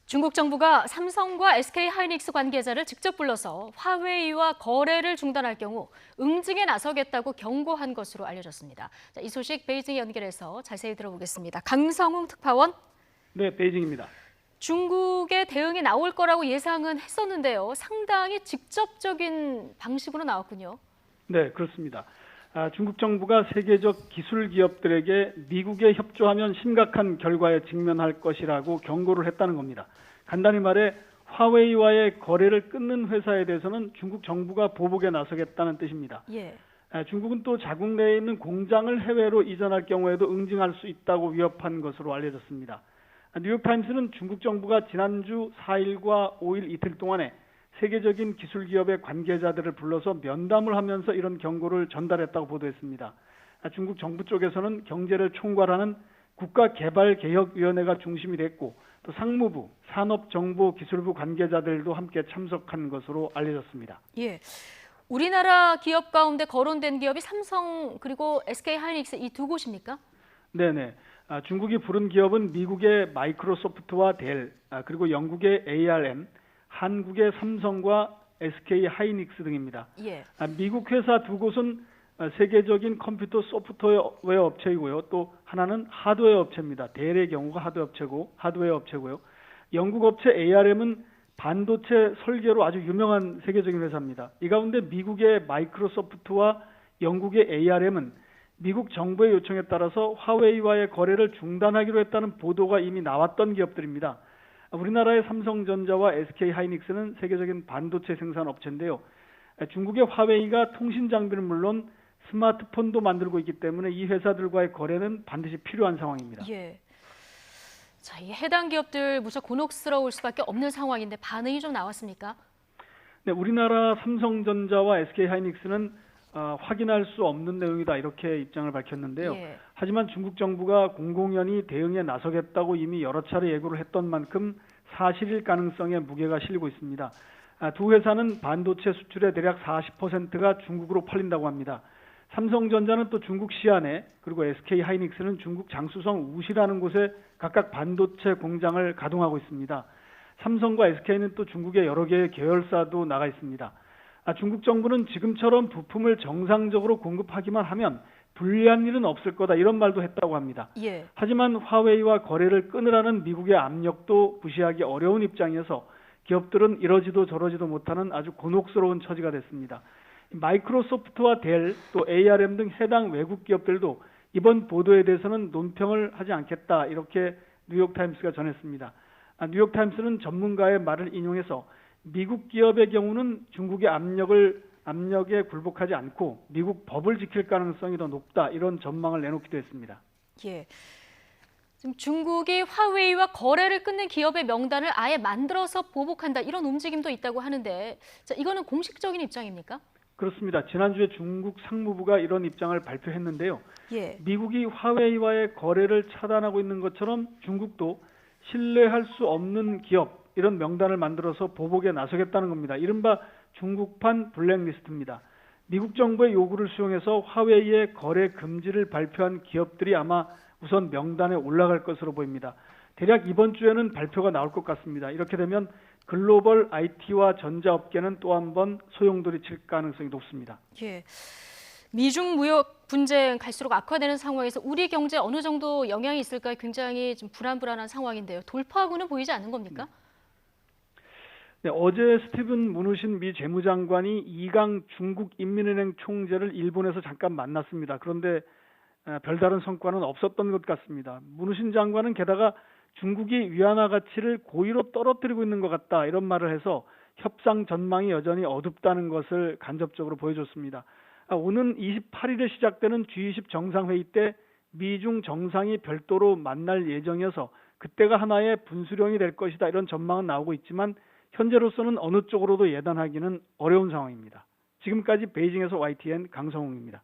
중국 정부가 삼성과 SK하이닉스 관계자를 직접 불러서 화웨이와 거래를 중단할 경우 응징에 나서겠다고 경고한 것으로 알려졌습니다. 자, 이 소식 베이징 연결해서 자세히 들어보겠습니다. 강성웅 특파원. 네, 베이징입니다. 중국의 대응이 나올 거라고 예상은 했었는데요. 상당히 직접적인 방식으로 나왔군요. 네, 그렇습니다. 중국 정부가 세계적 기술 기업들에게 미국에 협조하면 심각한 결과에 직면할 것이라고 경고를 했다는 겁니다. 간단히 말해 화웨이와의 거래를 끊는 회사에 대해서는 중국 정부가 보복에 나서겠다는 뜻입니다. 예. 중국은 또 자국 내에 있는 공장을 해외로 이전할 경우에도 응징할 수 있다고 위협한 것으로 알려졌습니다. 뉴욕타임스는 중국 정부가 지난주 4일과 5일 이틀 동안에 세계적인 기술 기업의 관계자들을 불러서 면담을 하면서 이런 경고를 전달했다고 보도했습니다. 중국 정부 쪽에서는 경제를 총괄하는 국가개발개혁위원회가 중심이 됐고 또 상무부, 산업정보기술부 관계자들도 함께 참석한 것으로 알려졌습니다. 예. 우리나라 기업 가운데 거론된 기업이 삼성 그리고 SK하이닉스 이 두 곳입니까? 네네. 중국이 부른 기업은 미국의 마이크로소프트와 델, 그리고 영국의 ARM, 한국의 삼성과 SK하이닉스 등입니다. 예. 미국 회사 두 곳은 세계적인 컴퓨터 소프트웨어 업체이고요. 또 하나는 하드웨어 업체입니다. 델의 경우가 하드웨어 업체고요. 영국 업체 ARM은 반도체 설계로 아주 유명한 세계적인 회사입니다. 이 가운데 미국의 마이크로소프트와 영국의 ARM은 미국 정부의 요청에 따라서 화웨이와의 거래를 중단하기로 했다는 보도가 이미 나왔던 기업들입니다. 우리나라의 삼성전자와 SK하이닉스는 세계적인 반도체 생산 업체인데요. 중국의 화웨이가 통신 장비는 물론 스마트폰도 만들고 있기 때문에 이 회사들과의 거래는 반드시 필요한 상황입니다. 예. 자, 이 해당 기업들 무척 곤혹스러울 수밖에 없는 상황인데 반응이 좀 나왔습니까? 네, 우리나라 삼성전자와 SK하이닉스는 확인할 수 없는 내용이다 이렇게 입장을 밝혔는데요. 예. 하지만 중국 정부가 공공연히 대응에 나서겠다고 이미 여러 차례 예고를 했던 만큼 사실일 가능성에 무게가 실리고 있습니다. 두 회사는 반도체 수출의 대략 40%가 중국으로 팔린다고 합니다. 삼성전자는 또 중국 시안에 그리고 SK하이닉스는 중국 장쑤성 우시라는 곳에 각각 반도체 공장을 가동하고 있습니다. 삼성과 SK는 또 중국의 여러 개의 계열사도 나가 있습니다. 중국 정부는 지금처럼 부품을 정상적으로 공급하기만 하면 불리한 일은 없을 거다 이런 말도 했다고 합니다. 예. 하지만 화웨이와 거래를 끊으라는 미국의 압력도 무시하기 어려운 입장이어서 기업들은 이러지도 저러지도 못하는 아주 곤혹스러운 처지가 됐습니다. 마이크로소프트와 델, 또 ARM 등 해당 외국 기업들도 이번 보도에 대해서는 논평을 하지 않겠다 이렇게 뉴욕타임스가 전했습니다. 뉴욕타임스는 전문가의 말을 인용해서 미국 기업의 경우는 중국의 압력에 굴복하지 않고 미국 법을 지킬 가능성이 더 높다 이런 전망을 내놓기도 했습니다. 예. 지금 중국이 화웨이와 거래를 끊는 기업의 명단을 아예 만들어서 보복한다 이런 움직임도 있다고 하는데 자, 이거는 공식적인 입장입니까? 그렇습니다. 지난주에 중국 상무부가 이런 입장을 발표했는데요. 예. 미국이 화웨이와의 거래를 차단하고 있는 것처럼 중국도 신뢰할 수 없는 기업 이런 명단을 만들어서 보복에 나서겠다는 겁니다. 이른바 중국판 블랙리스트입니다. 미국 정부의 요구를 수용해서 화웨이의 거래 금지를 발표한 기업들이 아마 우선 명단에 올라갈 것으로 보입니다. 대략 이번 주에는 발표가 나올 것 같습니다. 이렇게 되면 글로벌 IT와 전자업계는 또 한 번 소용돌이 칠 가능성이 높습니다. 예. 미중 무역 분쟁 갈수록 악화되는 상황에서 우리 경제에 어느 정도 영향이 있을까 굉장히 좀 불안한 상황인데요. 돌파하고는 보이지 않는 겁니까? 네, 어제 스티븐 무누신 미 재무장관이 이강 중국인민은행 총재를 일본에서 잠깐 만났습니다. 그런데 별다른 성과는 없었던 것 같습니다. 무누신 장관은 게다가 중국이 위안화 가치를 고의로 떨어뜨리고 있는 것 같다 이런 말을 해서 협상 전망이 여전히 어둡다는 것을 간접적으로 보여줬습니다. 오는 28일에 시작되는 G20 정상회의 때 미중 정상이 별도로 만날 예정이어서 그때가 하나의 분수령이 될 것이다 이런 전망은 나오고 있지만 현재로서는 어느 쪽으로도 예단하기는 어려운 상황입니다. 지금까지 베이징에서 YTN 강성웅입니다.